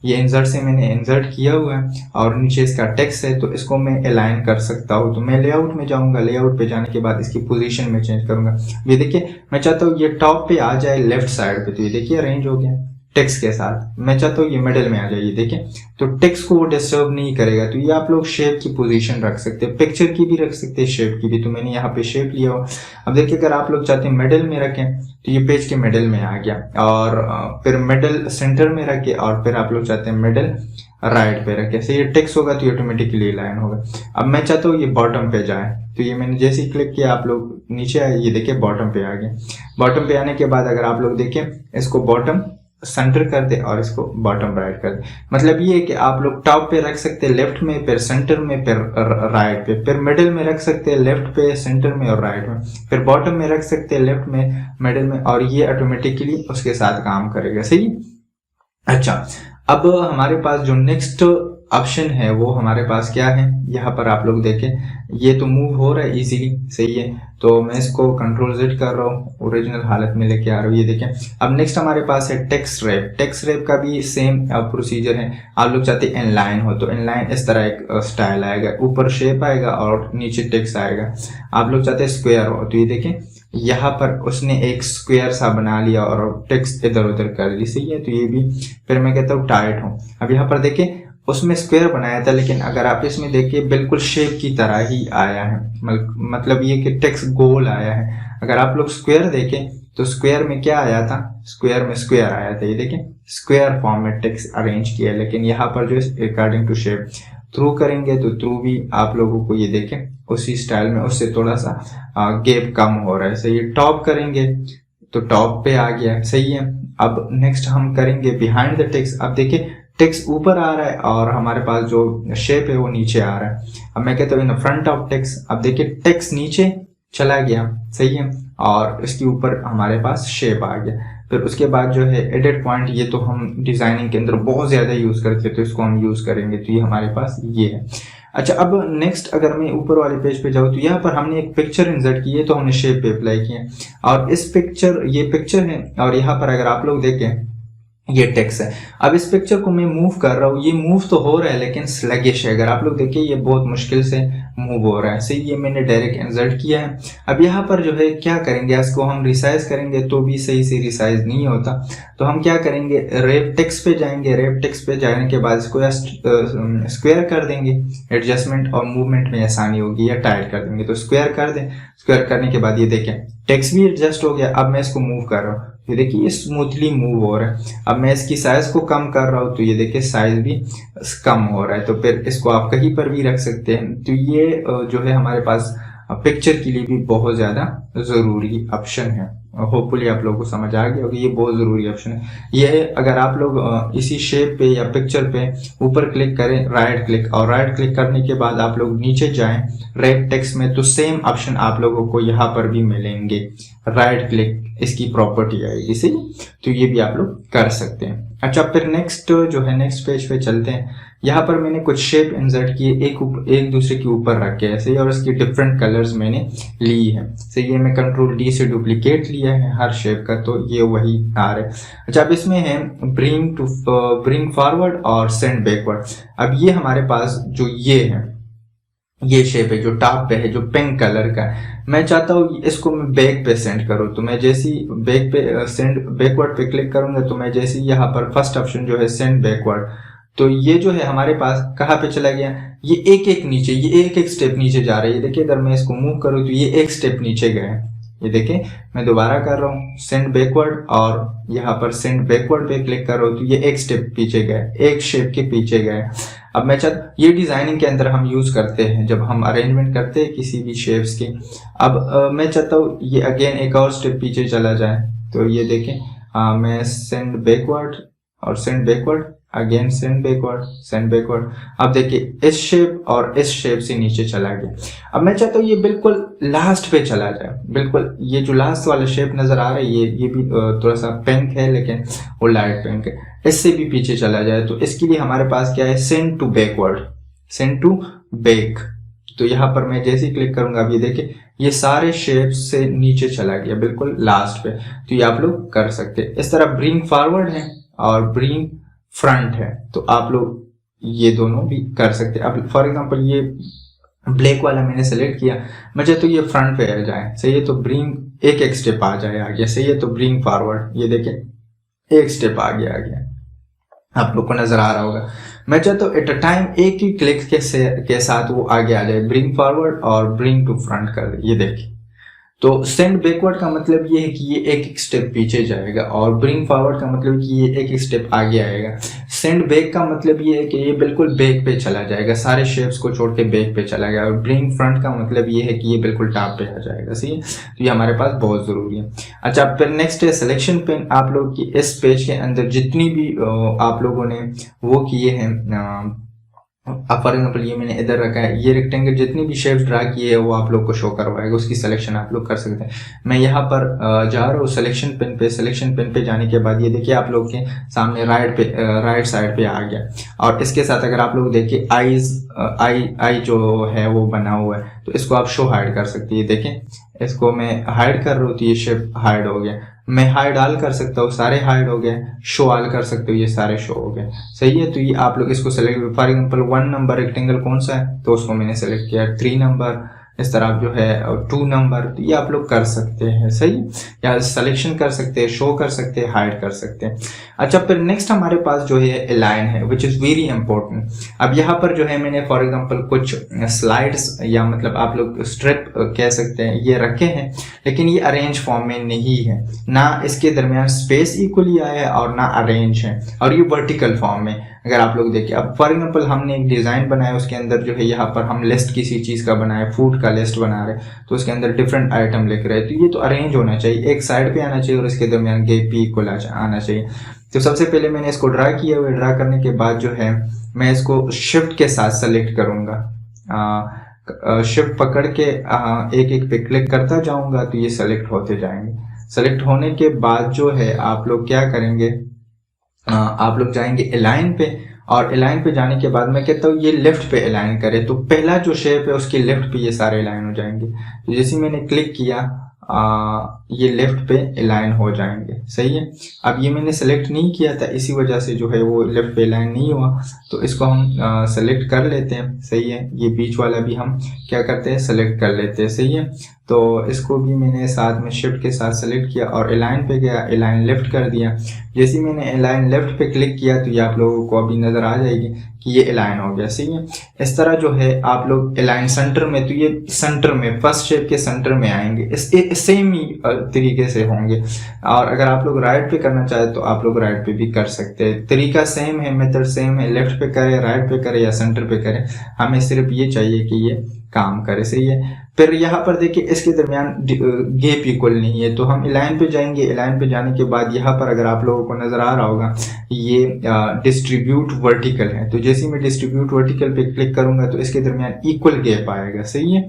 ये इंसर्ट से मैंने इंसर्ट किया हुआ है और नीचे इसका टेक्स्ट है, तो इसको मैं अलाइन कर सकता हूँ। तो मैं लेआउट में जाऊंगा, लेआउट पे जाने के बाद इसकी पोजीशन में चेंज करूंगा। ये देखिए मैं चाहता हूँ ये टॉप पे आ जाए लेफ्ट साइड पे, तो ये देखिए अरेंज हो गया टेक्स्ट के साथ। मैं चाहता हूँ ये मिडिल में आ जाए, ये देखिए तो टेक्स्ट को वो डिस्टर्ब नहीं करेगा। तो ये आप लोग शेप की पोजीशन रख सकते हैं, पिक्चर की भी रख सकते हैं, शेप की भी। तो मैंने यहाँ पे शेप लिया हो। अब देखिए अगर आप लोग चाहते हैं मिडिल में रखें तो ये पेज के मिडिल में आ गया, और फिर मिडिल सेंटर में रखे, और फिर आप लोग चाहते हैं मिडिल राइट पे रखे। से ये टेक्स्ट होगा तो ये ऑटोमेटिकली लाइन होगा। अब मैं चाहता हूँ ये बॉटम पे जाए, तो ये मैंने जैसे ही क्लिक किया आप लोग नीचे आए, ये देखिए बॉटम पे आ गया। बॉटम पे आने के बाद अगर आप लोग देखें इसको बॉटम सेंटर कर दे और इसको बॉटम राइट कर दे। मतलब ये है कि आप लोग टॉप पे रख सकते हैं लेफ्ट में, फिर सेंटर में, फिर राइट पे, फिर मिडिल में रख सकते हैं लेफ्ट पे, सेंटर में और राइट में, फिर बॉटम में रख सकते हैं लेफ्ट में, मिडिल में, और ये ऑटोमेटिकली उसके साथ काम करेगा। सही। अच्छा, अब हमारे पास जो नेक्स्ट ऑप्शन है वो हमारे पास क्या है, यहाँ पर आप लोग देखें ये तो मूव हो रहा है इजीली, सही है। तो मैं इसको कंट्रोल Z कर रहा हूँ, ओरिजिनल हालत में लेके आ रहा हूँ, ये देखें। अब नेक्स्ट हमारे पास है टेक्स्ट रैप। टेक्स्ट रैप का भी सेम प्रोसीजर है। आप लोग चाहते हैं इनलाइन हो तो इनलाइन इस तरह एक स्टाइल आएगा, ऊपर शेप आएगा और नीचे टेक्स्ट आएगा। आप लोग चाहते हैं स्क्वायर हो तो ये देखें यहाँ पर उसने एक स्क्वायर सा बना लिया और टेक्स्ट इधर उधर कर दी, सही है। तो ये भी फिर मैं कहता हूँ टाइट हो। अब यहाँ पर देखें उसमें स्क्वायर बनाया था, लेकिन अगर आप इसमें देखिए बिल्कुल शेप की तरह ही आया है, मतलब ये कि टेक्स्ट गोल आया है। अगर आप लोग स्क्वायर देखें तो स्क्वायर में क्या आया था, स्क्वायर में स्क्वायर आया था, ये देखें स्क्वायर फॉर्म में टेक्स्ट अरेंज किया, लेकिन यहाँ पर जो है अकॉर्डिंग टू शेप। थ्रू करेंगे तो थ्रू भी आप लोगों को ये देखें उसी स्टाइल में, उससे थोड़ा सा गैप कम हो रहा है, सही है। टॉप करेंगे तो टॉप पे आ गया, सही है। अब नेक्स्ट हम करेंगे बिहाइंड द टेक्स्ट। अब देखिए टेक्स्ट ऊपर आ रहा है और हमारे पास जो शेप है वो नीचे आ रहा है। अब मैं कहता हूँ इन फ्रंट ऑफ टेक्स्ट। अब देखिए टेक्स्ट नीचे चला गया, सही है, और इसके ऊपर हमारे पास शेप आ गया। फिर उसके बाद जो है एडिट पॉइंट, ये तो हम डिजाइनिंग के अंदर बहुत ज्यादा यूज करते हैं तो इसको हम यूज करेंगे, तो ये हमारे पास ये है। अच्छा, अब नेक्स्ट अगर मैं ऊपर वाले पेज पे जाऊँ तो यहाँ पर हमने एक पिक्चर इंसर्ट की है, तो हमने शेप पे अप्लाई किया और इस पिक्चर, ये पिक्चर है और यहाँ पर अगर आप लोग देखें ये टेक्स्ट है। अब इस पिक्चर को मैं मूव कर रहा हूँ, ये मूव तो हो रहा है लेकिन स्लगिश है। अगर आप लोग देखिए ये बहुत मुश्किल से मूव हो रहा है, सही। ये मैंने डायरेक्ट इंसर्ट किया है। अब यहाँ पर जो है क्या करेंगे, इसको हम रिसाइज करेंगे तो भी सही से रिसाइज नहीं होता, तो हम क्या करेंगे, रैप टेक्स्ट पे जाएंगे। रैप टेक्स्ट पे जाने के बाद इसको स्क्वायर कर देंगे, एडजस्टमेंट और मूवमेंट में आसानी होगी, या टाइट कर देंगे। तो स्क्वायर कर दें, स्क्वायर करने के बाद ये देखें टेक्स्ट भी एडजस्ट हो गया। अब मैं इसको मूव कर रहा हूँ, ये देखिए ये स्मूथली मूव हो रहा है। अब मैं इसकी साइज को कम कर रहा हूँ तो ये देखिए साइज भी कम हो रहा है। तो फिर इसको आप कहीं पर भी रख सकते हैं। तो ये जो है हमारे पास पिक्चर के लिए भी बहुत ज्यादा जरूरी ऑप्शन है। होपफुली आप लोगों को समझ आ गया होगा, ये बहुत जरूरी ऑप्शन है। ये अगर आप लोग इसी शेप पे या पिक्चर पे ऊपर क्लिक करें, राइट क्लिक, और राइट क्लिक करने के बाद आप लोग नीचे जाएं रैप टेक्स्ट में, तो सेम ऑप्शन आप लोगों को यहाँ पर भी मिलेंगे। राइट क्लिक इसकी प्रॉपर्टी आएगी, सही। तो ये भी आप लोग कर सकते हैं। अच्छा, फिर नेक्स्ट जो है नेक्स्ट पेज पे चलते हैं। यहाँ पर मैंने कुछ शेप इंसर्ट किए, एक दूसरे के ऊपर रख के ऐसे, और इसकी डिफरेंट कलर्स मैंने ली है, सही। ये मैं कंट्रोल D से डुप्लीकेट लिया है हर शेप का, तो ये वही आ रहा है। अच्छा, अब इसमें है ब्रिंग फॉरवर्ड और सेंड बैकवर्ड। अब ये हमारे पास जो ये शेप है जो टॉप पे है, जो पिंक कलर का है, मैं चाहता हूँ इसको मैं बैक पे सेंड करूँ। तो मैं जैसी बैक पे सेंड बैकवर्ड पे क्लिक करूंगा तो मैं जैसी यहाँ पर फर्स्ट ऑप्शन जो है सेंड बैकवर्ड, तो ये जो है हमारे पास कहाँ पे चला गया, ये एक एक स्टेप नीचे जा रहा है। ये देखिए अगर मैं इसको मूव करूँ तो ये एक स्टेप नीचे गए। ये देखिए मैं दोबारा कर रहा हूँ सेंड बैकवर्ड, और यहाँ पर सेंड बैकवर्ड पे क्लिक कर रहा हूँ तो ये एक स्टेप पीछे गए, एक शेप के पीछे गए। अब मैं ये डिजाइनिंग के अंदर हम यूज करते हैं जब हम अरेंजमेंट करते हैं किसी भी शेप्स की। अब मैं चाहता हूँ ये अगेन एक और स्टेप पीछे चला जाए, तो ये देखें मैं सेंड बैकवर्ड और send backward, again send backward. अब देखिए इस शेप और इस शेप से नीचे चला गया। अब मैं चाहता हूँ ये बिल्कुल लास्ट पे चला जाए, बिल्कुल ये जो लास्ट वाला शेप नजर आ रहा है ये भी थोड़ा सा पिंक है लेकिन वो लाइट पिंक है, इससे भी पीछे चला जाए। तो इसके लिए हमारे पास क्या है, send to backward, send to back. तो यहाँ पर मैं जैसे ही क्लिक करूंगा, अब ये देखिए ये सारे शेप से नीचे चला गया बिल्कुल लास्ट पे। तो ये आप लोग कर सकते हैं। इस तरह ब्रिंग फॉरवर्ड है और ब्रिंग फ्रंट है, तो आप लोग ये दोनों भी कर सकते हैं। अब फॉर एग्जांपल ये ब्लैक वाला मैंने सेलेक्ट किया, मुझे तो ये फ्रंट पे आ जाए, सही है, तो ब्रिंग एक स्टेप आ जाए आगे, सही है। तो ब्रिंग फॉरवर्ड, ये देखें एक स्टेप आ गया, आप लोग को नजर आ रहा होगा। मैं चाहता हूँ एट अ टाइम एक ही क्लिक के साथ वो आगे आ जाए, ब्रिंग फॉरवर्ड और ब्रिंग टू फ्रंट कर दे। ये देखिए, तो सेंड बैकवर्ड का मतलब ये है कि ये एक स्टेप पीछे जाएगा, और ब्रिंग फॉरवर्ड का मतलब कि ये एक स्टेप आगे आएगा। सेंड बैक का मतलब ये है कि ये बिल्कुल बैक पे चला जाएगा, सारे शेप्स को छोड़ के बैक पे चला गया। और ब्रिंग फ्रंट का मतलब ये है कि ये बिल्कुल टॉप पे आ जाएगा, सही है। तो ये हमारे पास बहुत जरूरी है। अच्छा, फिर नेक्स्ट है सिलेक्शन पेन। आप लोग की इस पेज के अंदर जितनी भी आप लोगों ने वो किए हैं अब फॉर एग्जाम्पल ये मैंने इधर रखा है, ये रेक्टेंगल जितनी भी शेप ड्रा की है वो आप लोग को शो करवाएगा, उसकी सिलेक्शन आप लोग कर सकते हैं। मैं यहाँ पर जा रहा हूँ सिलेक्शन पेन पे। सिलेक्शन पेन पे जाने के बाद ये देखिए आप लोग के सामने राइट साइड पे आ गया। और इसके साथ अगर आप लोग देखिए आई जो है वो बना हुआ है, तो इसको आप शो हाइड कर सकते हैं। देखें इसको मैं हाइड कर रहा हूँ तो ये शेप हाइड हो गया। मैं हाइड ऑल कर सकता हूँ, सारे हाइड हो गए। शो ऑल कर सकते हो, ये सारे शो हो गए। सही है, तो ये आप लोग इसको select, for example 1 number rectangle कौन सा है तो उसको मैंने सेलेक्ट किया। 3 नंबर, इस तरह जो है 2 नंबर, तो ये आप लोग कर सकते हैं। सही, या सिलेक्शन कर सकते हैं, शो कर सकते हैं, हाइड कर सकते हैं। अच्छा, फिर नेक्स्ट हमारे पास जो है अलाइन है, विच इज़ वेरी इंपॉर्टेंट। अब यहाँ पर जो है मैंने फॉर एग्जांपल कुछ स्लाइड्स या मतलब आप लोग स्ट्रिप कह सकते हैं ये रखे हैं, लेकिन ये अरेंज फॉर्म में नहीं है, ना इसके दरमियान स्पेस इक्वली आया है और ना अरेंज है, और ये वर्टिकल फॉर्म में। अगर आप लोग देखिए, अब फॉर एग्जांपल हमने एक डिज़ाइन बनाया, उसके अंदर जो है यहाँ पर हम लिस्ट किसी चीज़ का बनाए, फूड का लिस्ट बना रहे, तो उसके अंदर डिफरेंट आइटम लिख रहे हैं, तो ये तो अरेंज होना चाहिए, एक साइड पे आना चाहिए और इसके दरमियान गैप भी इक्वल आना चाहिए। तो सबसे पहले मैंने इसको ड्रा किया हुआ, ड्रा करने के बाद जो है मैं इसको शिफ्ट के साथ सेलेक्ट करूँगा। शिफ्ट पकड़ के एक एक पे क्लिक करता जाऊँगा तो ये सेलेक्ट होते जाएंगे। सेलेक्ट होने के बाद जो है आप लोग क्या करेंगे, आप लोग जाएंगे अलाइन पे, और अलाइन पे जाने के बाद मैं कहता हूँ ये लेफ्ट पे अलाइन करे, तो पहला जो शेप है उसके लेफ्ट पे ये सारे अलाइन हो जाएंगे। तो जैसे मैंने क्लिक किया ये लेफ्ट पे अलाइन हो जाएंगे। सही है, अब ये मैंने सेलेक्ट नहीं किया था, इसी वजह से जो है वो लेफ्ट पे अलाइन नहीं हुआ, तो इसको हम सेलेक्ट कर लेते हैं। सही है, ये बीच वाला भी हम क्या करते हैं, सेलेक्ट कर लेते हैं। सही है, तो इसको भी मैंने साथ में शिफ्ट के साथ सेलेक्ट किया और अलाइन पे गया, अलाइन लेफ्ट कर दिया। जैसे मैंने अलाइन लेफ्ट पे क्लिक किया तो ये आप लोगों को अभी नज़र आ जाएगी कि ये अलाइन हो गया। सही है, इस तरह जो है आप लोग अलाइन सेंटर में, तो ये सेंटर में फर्स्ट शेप के सेंटर में आएंगे, इस सेम ही तरीके से होंगे। और अगर आप लोग राइट पे करना चाहे तो आप लोग राइट पे भी कर सकते हैं, तरीका सेम है, मेथड सेम है, लेफ्ट पे करें, राइट पे करें या सेंटर पे करें, हमें सिर्फ ये चाहिए कि ये काम करे। सही है, फिर यहाँ पर देखिए इसके दरमियान गैप इक्वल नहीं है, तो हम अलाइन पे जाएंगे। अलाइन पे जाने के बाद यहाँ पर अगर आप लोगों को नजर आ रहा होगा ये डिस्ट्रीब्यूट वर्टिकल है, तो जैसे मैं डिस्ट्रीब्यूट वर्टिकल पे क्लिक करूंगा तो इसके दरमियान इक्वल गैप आएगा। सही है,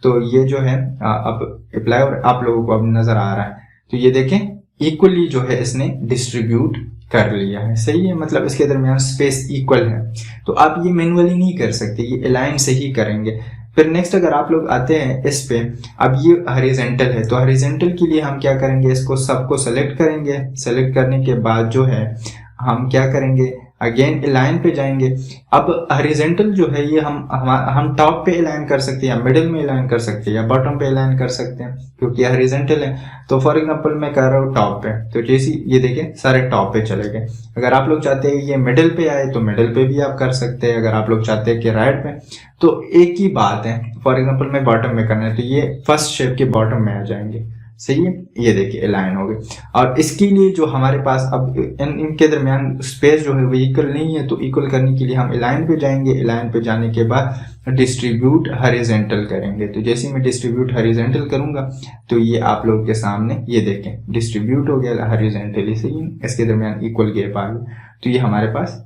तो ये जो है अब अप्लाई और आप लोगों को अब नजर आ रहा है, तो ये देखें इक्वली जो है इसने डिस्ट्रीब्यूट कर लिया है। सही है, मतलब इसके दरमियान स्पेस इक्वल है, तो आप ये मैनुअली नहीं कर सकते, ये अलाइन से ही करेंगे। फिर नेक्स्ट अगर आप लोग आते हैं इस पे, अब ये हॉरिजॉन्टल है, तो हॉरिजॉन्टल के लिए हम क्या करेंगे, इसको सबको सेलेक्ट करेंगे। सेलेक्ट करने के बाद जो है हम क्या करेंगे, अगेन अलाइन पे जाएंगे। अब हॉरिजॉन्टल जो है ये हम टॉप पे अलाइन कर सकते हैं, या मिडिल में अलाइन कर सकते हैं, या बॉटम पे अलाइन कर सकते हैं, क्योंकि हॉरिजॉन्टल है। तो फॉर एग्जांपल मैं कर रहा हूँ टॉप पे, तो जैसे ये देखें सारे टॉप पे चले गए। अगर आप लोग चाहते हैं ये मिडिल पे आए तो मिडिल पे भी आप कर सकते हैं। अगर आप लोग चाहते हैं कि राइट पे, तो एक ही बात है। फॉर एग्जांपल मैं बॉटम में करना है तो ये फर्स्ट शेप के बॉटम में आ जाएंगे। सही है, ये देखिए अलाइन हो गए। और इसके लिए जो हमारे पास अब इनके दरमियान स्पेस जो है वो इक्वल नहीं है, तो इक्वल करने के लिए हम अलाइन पे जाएंगे। अलाइन पे जाने के बाद डिस्ट्रीब्यूट हॉरिजॉन्टल करेंगे, तो जैसे मैं डिस्ट्रीब्यूट हॉरिजॉन्टल करूंगा तो ये आप लोग के सामने ये देखें डिस्ट्रीब्यूट हो गया हॉरिजॉन्टली। सही है, इसके दरमियान इक्वल गैप आ गया, तो ये हमारे पास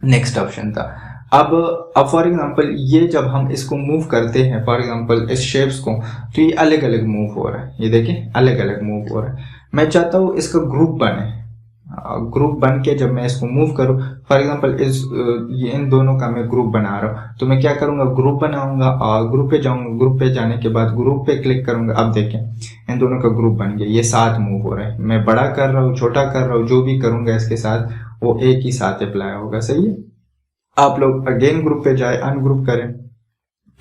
नेक्स्ट ऑप्शन था। अब फॉर एग्जांपल ये जब हम इसको मूव करते हैं, फॉर एग्जांपल इस शेप्स को, तो ये अलग अलग मूव हो रहा है। ये देखें अलग अलग मूव हो रहा है। मैं चाहता हूँ इसका ग्रुप बने, ग्रुप बन के जब मैं इसको मूव करूँ, फॉर एग्जांपल इन दोनों का मैं ग्रुप बना रहा हूँ, तो मैं क्या करूँगा, ग्रुप बनाऊंगा और ग्रुप पे जाऊंगा। ग्रुप पे जाने के बाद ग्रुप पे क्लिक करूंगा। अब देखें इन दोनों का ग्रुप बन गया, ये साथ मूव हो रहा है। मैं बड़ा कर रहा हूँ, छोटा कर रहा हूँ, जो भी करूंगा इसके साथ वो एक ही साथ अप्लाई होगा। सही है, आप लोग अगेन ग्रुप पे जाए, अनग्रुप करें,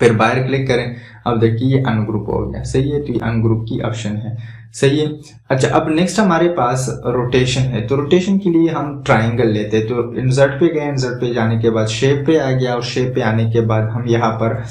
फिर बाहर क्लिक करें। अब देखिए ये अनग्रुप हो गया। सही है, तो ये अनग्रुप की ऑप्शन है। सही है, अच्छा अब नेक्स्ट हमारे पास रोटेशन है, तो रोटेशन के लिए हम ट्राइंगल लेते हैं। तो इंसर्ट पे गए, इंसर्ट पे जाने के बाद शेप पे आ गया, और शेप पे आने के बाद हम यहाँ पर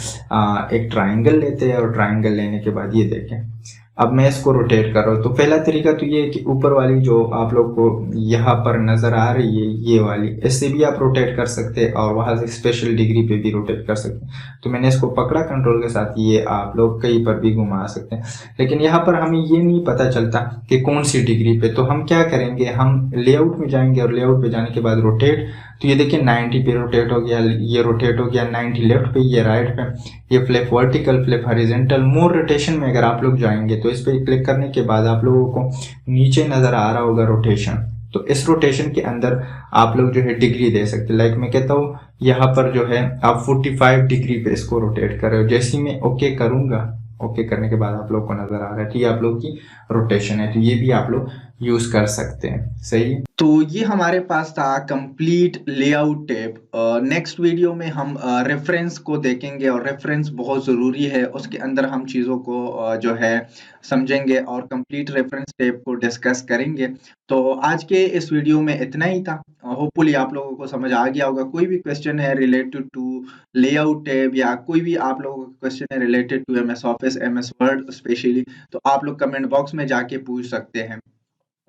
एक ट्राइंगल लेते हैं, और ट्राइंगल लेने के बाद ये देखें अब मैं इसको रोटेट कर रहा हूँ। तो पहला तरीका तो ये है कि ऊपर वाली जो आप लोग को यहाँ पर नजर आ रही है ये वाली, इससे भी आप रोटेट कर सकते हैं और वहां से स्पेशल डिग्री पे भी रोटेट कर सकते हैं। तो मैंने इसको पकड़ा कंट्रोल के साथ, ये आप लोग कहीं पर भी घुमा सकते हैं, लेकिन यहाँ पर हमें ये नहीं पता चलता कि कौन सी डिग्री पे। तो हम क्या करेंगे, हम लेआउट में जाएंगे और लेआउट पे जाने के बाद रोटेट, तो ये देखिए 90 पे रोटेट हो गया, ये रोटेट हो गया 90 लेफ्ट पे, ये राइट पे, ये फ्लिप वर्टिकल, फ्लिप हॉरिजॉन्टल। मोर रोटेशन में अगर आप लोग जाएंगे तो इस पर क्लिक करने के बाद आप लोगों को नीचे नज़र आ रहा होगा रोटेशन। तो इस रोटेशन के अंदर आप लोग जो है डिग्री दे सकते हैं। लाइक मैं कहता हूँ यहाँ पर जो है आप 45 डिग्री पे इसको रोटेट कर रहे हो। जैसे ही मैं ओके करूँगा, ओके करने के बाद आप लोग को नज़र आ रहा है कि आप लोग की रोटेशन है, तो ये भी आप लोग यूज़ कर सकते हैं। सही है। तो ये हमारे पास था complete layout tape. Next video में हम रेफरेंस को देखेंगे और रेफरेंस बहुत ज़रूरी है, उसके अंदर हम चीज़ों को जो है समझेंगे और कंप्लीट रेफरेंस टेप को डिस्कस करेंगे। तो आज के इस वीडियो में इतना ही था। होपफुली आप लोगों को समझ आ गया होगा। कोई भी क्वेश्चन है रिलेटेड टू लेआउट टेप या कोई भी आप लोगों का क्वेश्चन है related to MS Office, MS Word specially, तो आप लोग कमेंट बॉक्स में जाके पूछ सकते हैं।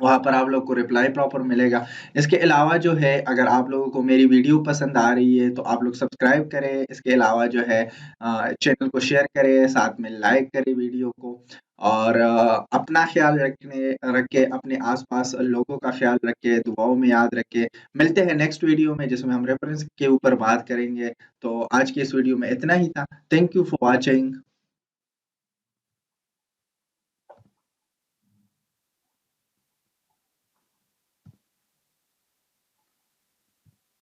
वहाँ पर आप लोग को रिप्लाई प्रॉपर मिलेगा। इसके अलावा जो है अगर आप लोगों को मेरी वीडियो पसंद आ रही है तो आप लोग सब्सक्राइब करें। इसके अलावा जो है चैनल को शेयर करें, साथ में लाइक करें वीडियो को, और अपना ख्याल रखें, अपने आस-पास लोगों का ख्याल रखें, दुआओं में याद रखें। मिलते हैं नेक्स्ट वीडियो में जिसमें हम रेफरेंस के ऊपर बात करेंगे। तो आज की इस वीडियो में इतना ही था। Thank you for watching.